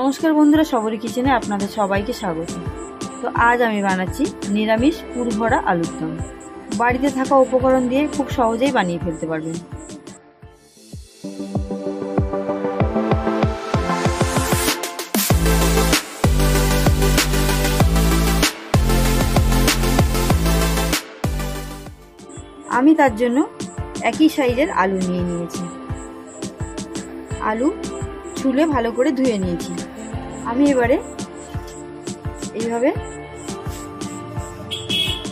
নমস্কার বন্ধুরা, সবরি কিচেনে আপনাদের সবাইকে স্বাগত। তো আজ আমি বানাচ্ছি নিরামিষ পুর ভরা আলুর দম। বাড়িতে থাকা উপকরণ দিয়ে খুব সহজেই বানিয়ে ফেলতে পারবেন। আমি তার জন্য একই সাইজের আলু নিয়ে নিয়েছি। আলু ছুলে ভালো করে ধুয়ে নিয়েছি। আমি এবারে এইভাবে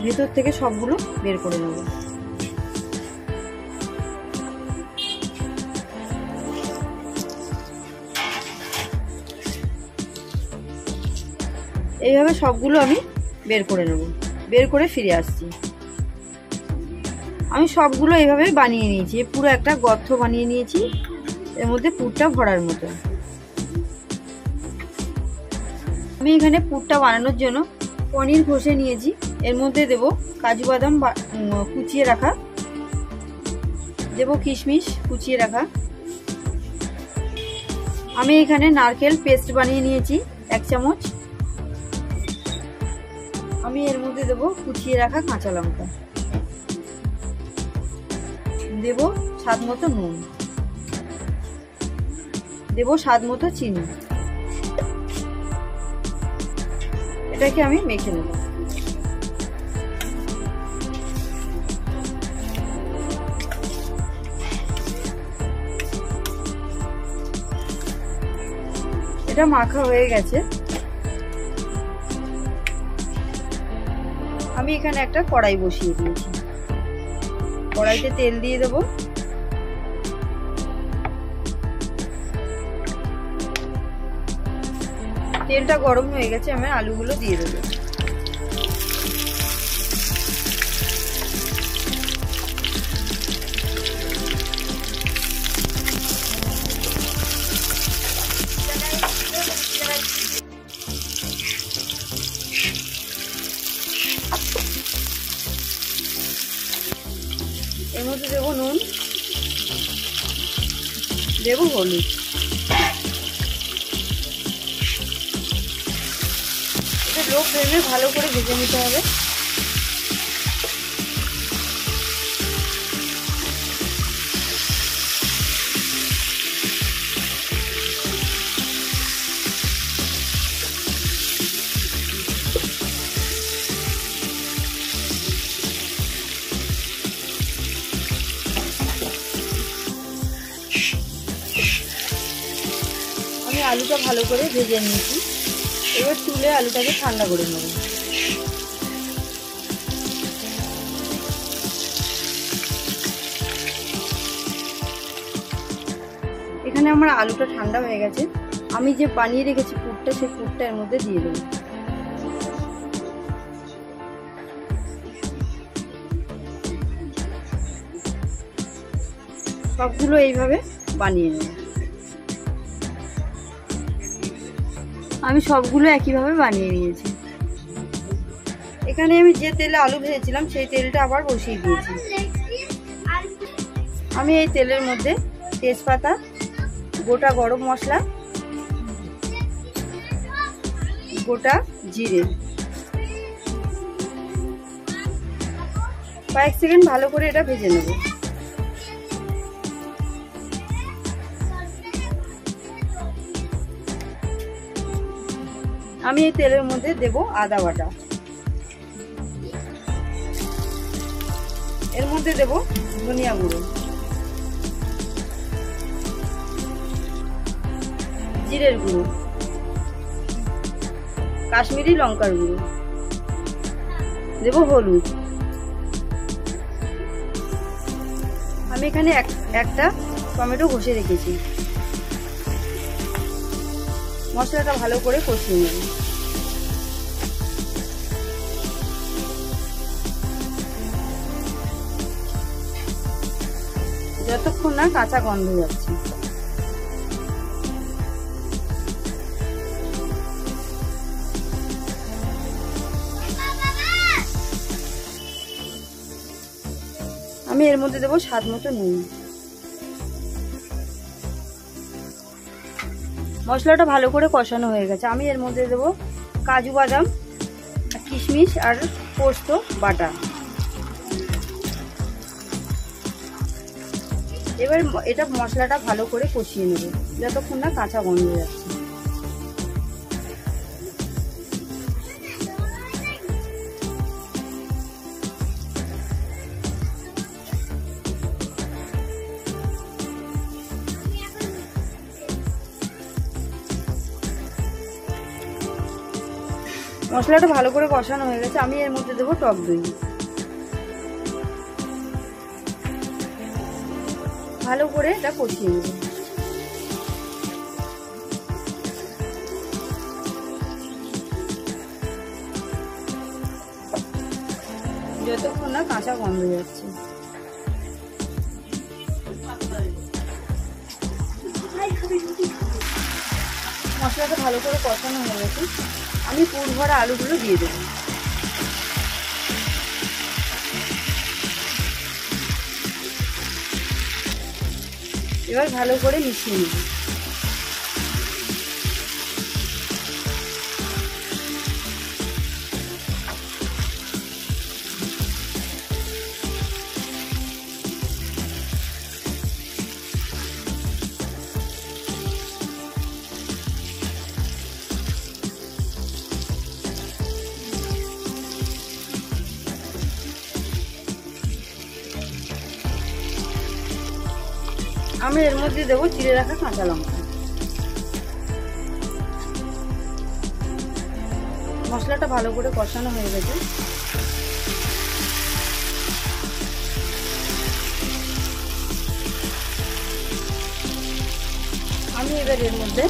ভেতর থেকে সবগুলো বের করে নেব। এইভাবে সবগুলো আমি বের করে নেব। বের করে ফিরে আসছি। আমি সবগুলো এইভাবে বানিয়ে নিয়েছি। পুরো একটা গর্ত বানিয়ে নিয়েছি, এর মধ্যে পুরটা ভরার মতো। আমি এখানে পুরটা বানানোর জন্য পনির ঘষে নিয়েছি। এর মধ্যে দেব কাজু বাদাম কুচিয়ে রাখা, দেব কিশমিশ কুচিয়ে রাখা। আমি এখানে নারকেল পেস্ট বানিয়ে নিয়েছি 1 চামচ। আমি এর মধ্যে দেব কুচিয়ে রাখা কাঁচা লঙ্কা, দেব স্বাদ মতো নুন, দেব স্বাদ মতো চিনি। এটাকে আমি মেখে নেব। এটা মাখা হয়ে গেছে। আমি এখানে একটা কড়াই বসিয়ে দিয়েছি। কড়াইতে তেল দিয়ে দেব। তেলটা গরম হয়ে গেছে, আমি আলুগুলো দিয়ে দেবো। এর মধ্যে দেবো নুন, দেবো হলুদ। লো ফ্লেমে ভালো করে ভেজে নিতে হবে। আমি আলুটা ভালো করে ভেজে নিয়েছি। এবার তুলে আলুটাকে ঠান্ডা করে নেব। এখানে আমার আলুটা ঠান্ডা হয়ে গেছে। আমি যে বানিয়ে রেখেছি পুরটা, সেই পুরটা এর মধ্যে দিয়ে দেব। সবগুলো এইভাবে বানিয়ে নেব। আমি সবগুলো একইভাবে বানিয়ে নিয়েছি। এখানে আমি যে তেলে আলু ভেজেছিলাম সেই তেলটা আবার বসিয়ে দিয়েছি। আমি এই তেলের মধ্যে তেজপাতা, গোটা গরম মশলা, গোটা জিরে, কয়েক সেকেন্ড ভালো করে এটা ভেজে নেব। আমি এই তেলের মধ্যে দেব আদা বাটা, এর মধ্যে দেব ধনিয়া গুঁড়ো, জিরের গুঁড়ো, কাশ্মীরি লঙ্কার গুঁড়ো, দেব হলুদ। আমি এখানে একটা টমেটো ঘষে রেখেছি। মশলাটা ভালো করে কষিয়ে নেব। যতক্ষণ না কাঁচা গন্ধ যাচ্ছে। আমি এর মধ্যে দেবো স্বাদ মতো নুন। মশলাটা ভালো করে কষানো হয়ে গেছে। আমি এর মধ্যে দেবো কাজু বাদাম, কিশমিশ আর পোস্ত বাটা। এবার এটা মশলাটা ভালো করে কষিয়ে নেব যতক্ষণ না কাঁচা গন্ধ যাচ্ছে। মশলাটা ভালো করে কষানো হয়ে গেছে। আমি এর মধ্যে দেবো টক দই। ভালো করে এটা কষিয়ে নেব। যতক্ষণ না কাঁচা গন্ধ যাচ্ছে। মশলাটা ভালো করে কষানো হয়ে গেছে। আমি পুর ভরা আলুগুলো দিয়ে দেবো। এবার ভালো করে মিশিয়ে নেব। আমি এর মধ্যে দেবো চিড়ে রাখা কাঁচা লঙ্কা। মশলাটা ভালো করে কষানো হয়ে গেছে। আমি এবার এর মধ্যে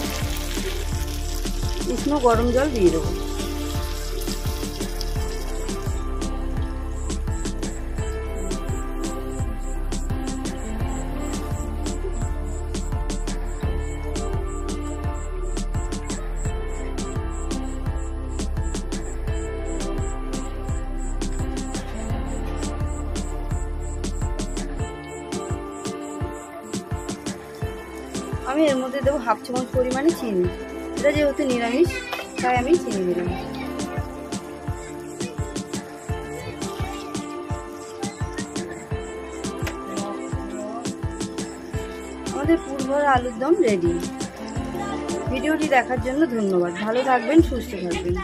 উষ্ণ গরম জল দিয়ে দেবো। আমি এর মধ্যে দেবো হাফ চামচ পরিমাণে চিনি। এটা যেহেতু নিরামিষ তাই আমি চিনি দিলাম। আমাদের পুর ভরা আলুর দম রেডি। ভিডিওটি দেখার জন্য ধন্যবাদ। ভালো থাকবেন, সুস্থ থাকবেন।